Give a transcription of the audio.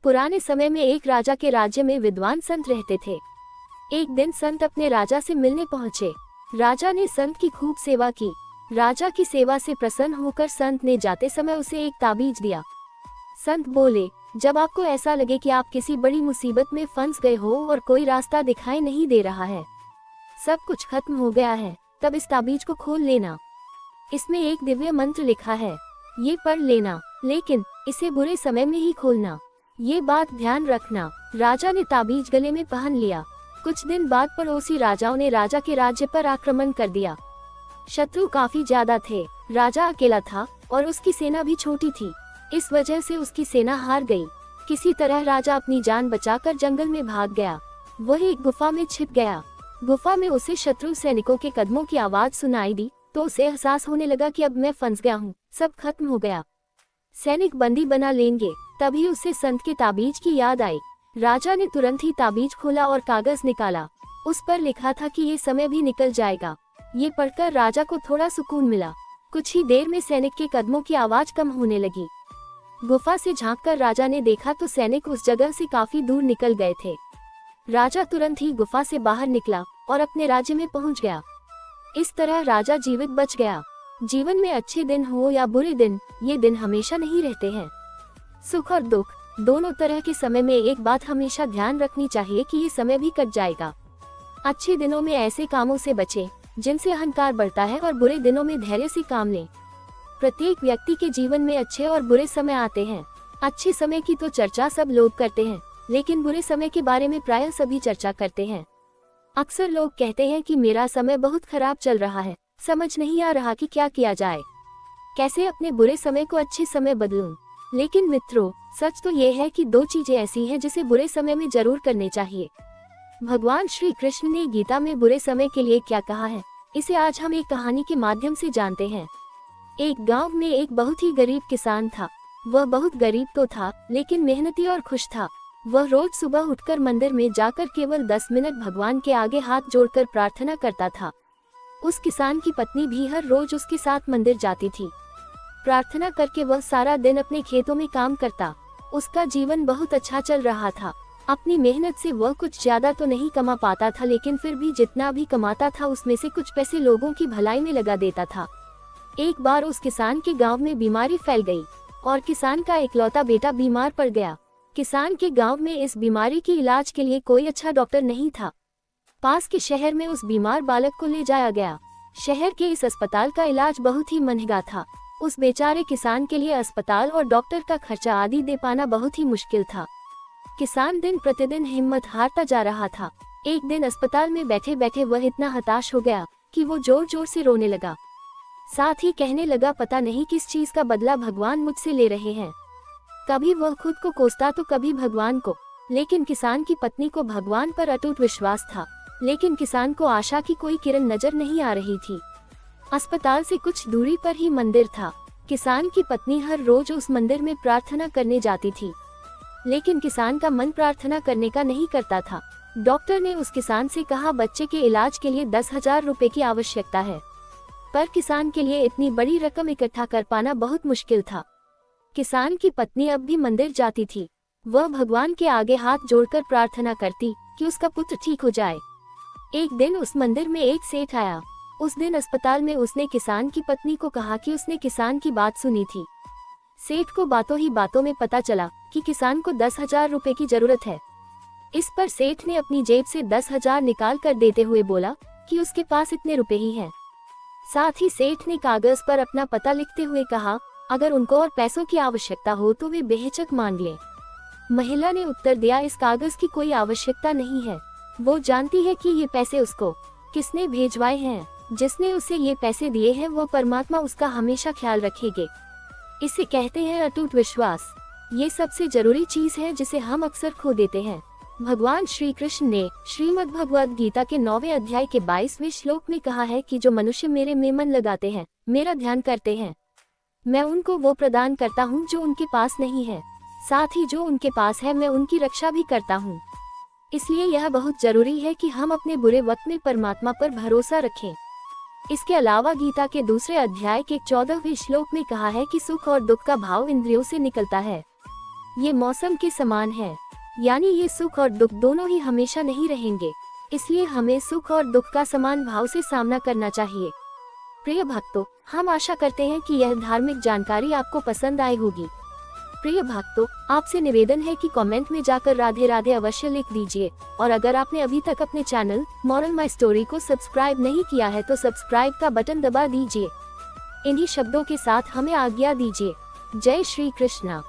पुराने समय में एक राजा के राज्य में विद्वान संत रहते थे। एक दिन संत अपने राजा से मिलने पहुंचे। राजा ने संत की खूब सेवा की। राजा की सेवा से प्रसन्न होकर संत ने जाते समय उसे एक ताबीज दिया। संत बोले, जब आपको ऐसा लगे कि आप किसी बड़ी मुसीबत में फंस गए हो और कोई रास्ता दिखाई नहीं दे रहा है, सब कुछ खत्म हो गया है, तब इस ताबीज को खोल लेना। इसमें एक दिव्य मंत्र लिखा है, ये पढ़ लेना, लेकिन इसे बुरे समय में ही खोलना, ये बात ध्यान रखना। राजा ने ताबीज गले में पहन लिया। कुछ दिन बाद पड़ोसी राजाओं ने राजा के राज्य पर आक्रमण कर दिया। शत्रु काफी ज्यादा थे। राजा अकेला था और उसकी सेना भी छोटी थी। इस वजह से उसकी सेना हार गई। किसी तरह राजा अपनी जान बचाकर जंगल में भाग गया। वह एक गुफा में छिप गया। गुफा में उसे शत्रु सैनिकों के कदमों की आवाज सुनाई दी तो उसे एहसास होने लगा कि अब मैं फंस गया हूँ, सब खत्म हो गया, सैनिक बंदी बना लेंगे। तभी उसे संत के ताबीज की याद आई। राजा ने तुरंत ही ताबीज खोला और कागज निकाला। उस पर लिखा था कि ये समय भी निकल जाएगा। ये पढ़कर राजा को थोड़ा सुकून मिला। कुछ ही देर में सैनिक के कदमों की आवाज कम होने लगी। गुफा से झांककर राजा ने देखा तो सैनिक उस जगह से काफी दूर निकल गए थे। राजा तुरंत ही गुफा से बाहर निकला और अपने राज्य में पहुंच गया। इस तरह राजा जीवित बच गया। जीवन में अच्छे दिन हो या बुरे दिन, ये दिन हमेशा नहीं रहते हैं। सुख और दुख दोनों तरह के समय में एक बात हमेशा ध्यान रखनी चाहिए कि ये समय भी कट जाएगा। अच्छे दिनों में ऐसे कामों से बचें जिनसे अहंकार बढ़ता है और बुरे दिनों में धैर्य से काम लें। प्रत्येक व्यक्ति के जीवन में अच्छे और बुरे समय आते हैं। अच्छे समय की तो चर्चा सब लोग करते हैं, लेकिन बुरे समय के बारे में प्रायः सभी चर्चा करते हैं। अक्सर लोग कहते हैं कि मेरा समय बहुत खराब चल रहा है, समझ नहीं आ रहा कि क्या किया जाए, कैसे अपने बुरे समय को अच्छे समय बदलूं। लेकिन मित्रों, सच तो ये है कि दो चीजें ऐसी हैं जिसे बुरे समय में जरूर करनी चाहिए। भगवान श्री कृष्ण ने गीता में बुरे समय के लिए क्या कहा है, इसे आज हम एक कहानी के माध्यम से जानते हैं। एक गांव में एक बहुत ही गरीब किसान था। वह बहुत गरीब तो था, लेकिन मेहनती और खुश था। वह रोज सुबह उठकर मंदिर में जाकर केवल 10 मिनट भगवान के आगे हाथ जोड़कर प्रार्थना करता था। उस किसान की पत्नी भी हर रोज उसके साथ मंदिर जाती थी। प्रार्थना करके वह सारा दिन अपने खेतों में काम करता। उसका जीवन बहुत अच्छा चल रहा था। अपनी मेहनत से वह कुछ ज्यादा तो नहीं कमा पाता था, लेकिन फिर भी जितना भी कमाता था उसमें से कुछ पैसे लोगों की भलाई में लगा देता था। एक बार उस किसान के गांव में बीमारी फैल गई और किसान का इकलौता बेटा बीमार पड़ गया। किसान के गांव में इस बीमारी के इलाज के लिए कोई अच्छा डॉक्टर नहीं था। पास के शहर में उस बीमार बालक को ले जाया गया। शहर के इस अस्पताल का इलाज बहुत ही महंगा था। उस बेचारे किसान के लिए अस्पताल और डॉक्टर का खर्चा आदि दे पाना बहुत ही मुश्किल था। किसान दिन प्रतिदिन हिम्मत हारता जा रहा था। एक दिन अस्पताल में बैठे बैठे वह इतना हताश हो गया कि वो जोर जोर से रोने लगा। साथ ही कहने लगा, पता नहीं किस चीज का बदला भगवान मुझसे ले रहे हैं। कभी वह खुद को कोसता तो कभी भगवान को। लेकिन किसान की पत्नी को भगवान पर अटूट विश्वास था, लेकिन किसान को आशा की कोई किरण नजर नहीं आ रही थी। अस्पताल से कुछ दूरी पर ही मंदिर था। किसान की पत्नी हर रोज उस मंदिर में प्रार्थना करने जाती थी, लेकिन किसान का मन प्रार्थना करने का नहीं करता था। डॉक्टर ने उस किसान से कहा, बच्चे के इलाज के लिए 10,000 रुपए की आवश्यकता है, पर किसान के लिए इतनी बड़ी रकम इकट्ठा कर पाना बहुत मुश्किल था। किसान की पत्नी अब भी मंदिर जाती थी। वह भगवान के आगे हाथ जोड़कर प्रार्थना करती कि उसका पुत्र ठीक हो जाए। एक दिन उस मंदिर में एक सेठ आया। उस दिन अस्पताल में उसने किसान की पत्नी को कहा कि उसने किसान की बात सुनी थी। सेठ को बातों ही बातों में पता चला कि किसान को 10,000 रुपए की जरूरत है। इस पर सेठ ने अपनी जेब से 10,000 निकाल कर देते हुए बोला कि उसके पास इतने रुपए ही हैं। साथ ही सेठ ने कागज पर अपना पता लिखते हुए कहा, अगर उनको और पैसों की आवश्यकता हो तो वे बेहिचक मांग लें। महिला ने उत्तर दिया, इस कागज की कोई आवश्यकता नहीं है। वो जानती है कि ये पैसे उसको किसने भेजवाए हैं। जिसने उसे ये पैसे दिए हैं वो परमात्मा उसका हमेशा ख्याल रखेंगे। इसे कहते हैं अटूट विश्वास। ये सबसे जरूरी चीज है जिसे हम अक्सर खो देते हैं। भगवान श्री कृष्ण ने श्रीमद् भगवद गीता के 9वें अध्याय के 22वें श्लोक में कहा है कि जो मनुष्य मेरे में मन लगाते हैं, मेरा ध्यान करते हैं, मैं उनको वो प्रदान करता हूँ जो उनके पास नहीं है। साथ ही जो उनके पास है मैं उनकी रक्षा भी करता हूँ। इसलिए यह बहुत जरूरी है कि हम अपने बुरे वक्त में परमात्मा पर भरोसा रखें। इसके अलावा गीता के दूसरे अध्याय के 14वें श्लोक में कहा है कि सुख और दुख का भाव इंद्रियों से निकलता है। ये मौसम के समान है, यानी ये सुख और दुख दोनों ही हमेशा नहीं रहेंगे, इसलिए हमें सुख और दुख का समान भाव से सामना करना चाहिए। प्रिय भक्तों, हम आशा करते हैं कि यह धार्मिक जानकारी आपको पसंद आई होगी। प्रिय भक्तों, आपसे निवेदन है कि कमेंट में जाकर राधे राधे अवश्य लिख दीजिए, और अगर आपने अभी तक अपने चैनल मॉरल माई स्टोरी को सब्सक्राइब नहीं किया है तो सब्सक्राइब का बटन दबा दीजिए। इन्हीं शब्दों के साथ हमें आज्ञा दीजिए। जय श्री कृष्णा।